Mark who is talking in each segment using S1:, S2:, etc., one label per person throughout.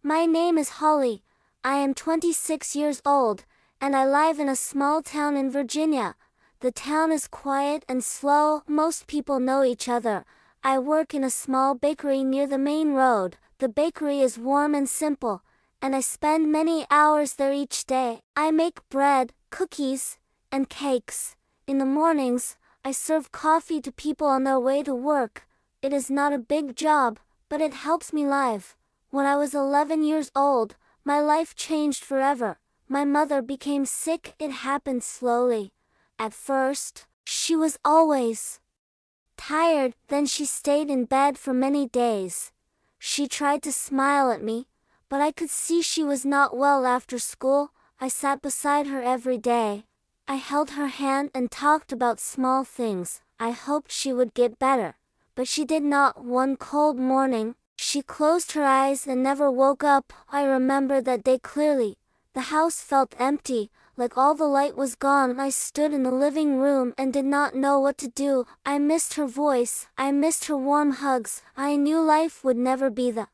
S1: My name is Holly. I am 26 years old, and I live in a small town in Virginia. The town is quiet and slow, most people know each other. I work in a small bakery near the main road. The bakery is warm and simple, and I spend many hours there each day. I make bread, cookies, and cakes. In the mornings, I serve coffee to people on their way to work. It is not a big job, but it helps me live. When I was 11 years old, my life changed forever. My mother became sick. It happened slowly. At first, she was always tired, then she stayed in bed for many days. She tried to smile at me, but I could see she was not well. After school, I sat beside her every day. I held her hand and talked about small things. I hoped she would get better, but she did not. One cold morning, she closed her eyes and never woke up. I remember that day clearly. The house felt empty, like all the light was gone. I stood in the living room and did not know what to do. I missed her voice. I missed her warm hugs. I knew life would never be the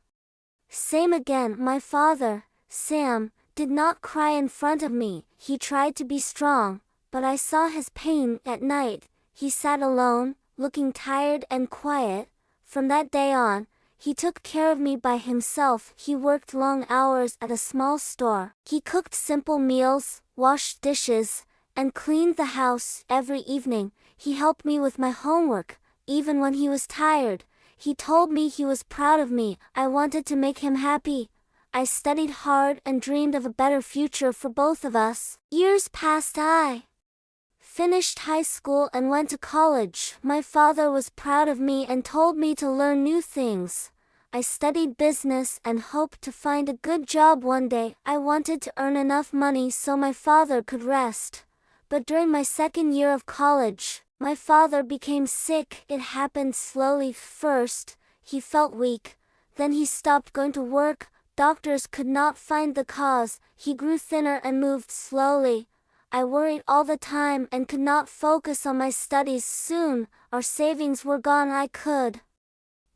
S1: same again. My father, Sam, did not cry in front of me. He tried to be strong, but I saw his pain. At night, he sat alone, looking tired and quiet. From that day on, he took care of me by himself. He worked long hours at a small store. He cooked simple meals, washed dishes, and cleaned the house. Every evening, he helped me with my homework. Even when he was tired, he told me he was proud of me. I wanted to make him happy. I studied hard and dreamed of a better future for both of us. Years passed. I finished high school and went to college. My father was proud of me and told me to learn new things. I studied business and hoped to find a good job one day. I wanted to earn enough money so my father could rest. But during my second year of college, my father became sick. It happened slowly. First, he felt weak. Then he stopped going to work. Doctors could not find the cause. He grew thinner and moved slowly. I worried all the time and could not focus on my studies. Soon, our savings were gone. I could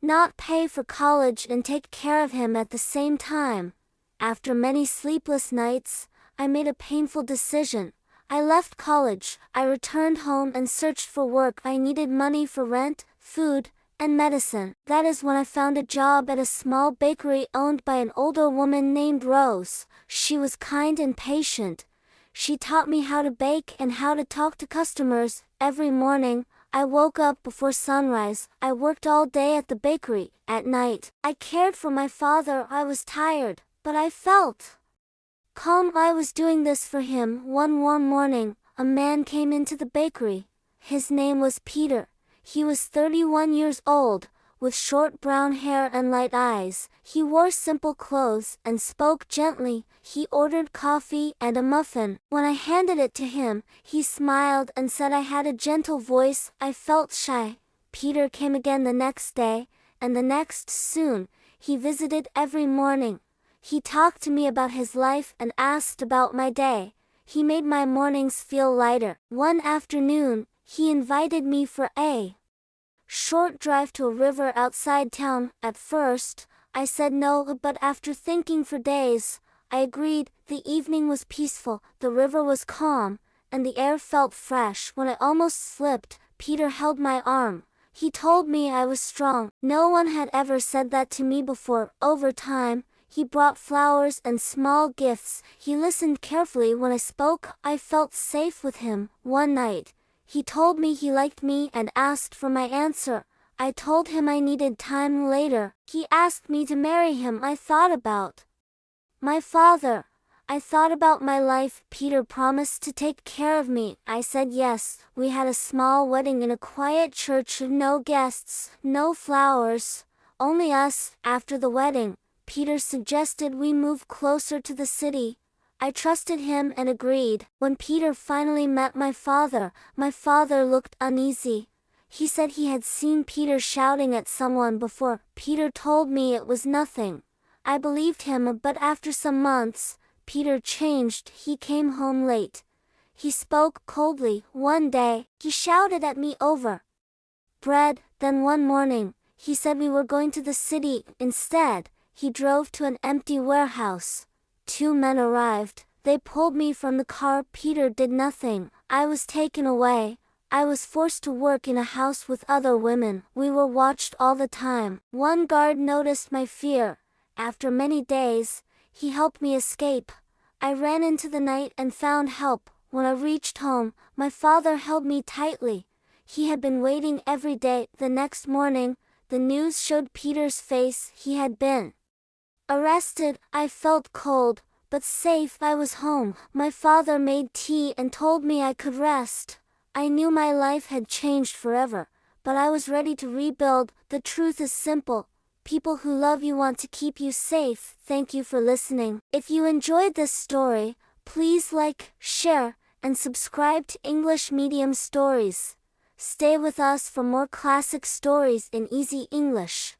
S1: not pay for college and take care of him at the same time. After many sleepless nights, I made a painful decision. I left college. I returned home and searched for work. I needed money for rent, food, and medicine. That is when I found a job at a small bakery owned by an older woman named Rose. She was kind and patient. She taught me how to bake and how to talk to customers. Every morning, I woke up before sunrise. I worked all day at the bakery. At night, I cared for my father. I was tired, but I felt calm. I was doing this for him. One warm morning, a man came into the bakery. His name was Peter. He was 31 years old, with short brown hair and light eyes. He wore simple clothes and spoke gently. He ordered coffee and a muffin. When I handed it to him, he smiled and said I had a gentle voice. I felt shy. Peter came again the next day, and the next. Soon, he visited every morning. He talked to me about his life and asked about my day. He made my mornings feel lighter. One afternoon, he invited me for a short drive to a river outside town. At first, I said no, but after thinking for days, I agreed. The evening was peaceful, the river was calm, and the air felt fresh. When I almost slipped, Peter held my arm. He told me I was strong. No one had ever said that to me before. Over time, he brought flowers and small gifts. He listened carefully when I spoke. I felt safe with him. One night, he told me he liked me and asked for my answer. I told him I needed time. Later, he asked me to marry him. I thought about my father. I thought about my life. Peter promised to take care of me. I said yes. We had a small wedding in a quiet church. No guests, no flowers, only us. After the wedding, Peter suggested we move closer to the city. I trusted him and agreed. When Peter finally met my father looked uneasy. He said he had seen Peter shouting at someone before. Peter told me it was nothing. I believed him, but after some months, Peter changed. He came home late. He spoke coldly. One day, he shouted at me over bread. Then one morning, he said we were going to the city. Instead, He drove to an empty warehouse. 2 men arrived. They pulled me from the car. Peter did nothing. I was taken away. I was forced to work in a house with other women. We were watched all the time. One guard noticed my fear. After many days, he helped me escape. I ran into the night and found help. When I reached home, my father held me tightly. He had been waiting every day. The next morning, the news showed Peter's face. He had been arrested. I felt cold, but safe. I was home. My father made tea and told me I could rest. I knew my life had changed forever, but I was ready to rebuild. The truth is simple. People who love you want to keep you safe. Thank you for listening. If you enjoyed this story, please like, share, and subscribe to English Medium Stories. Stay with us for more classic stories in easy English.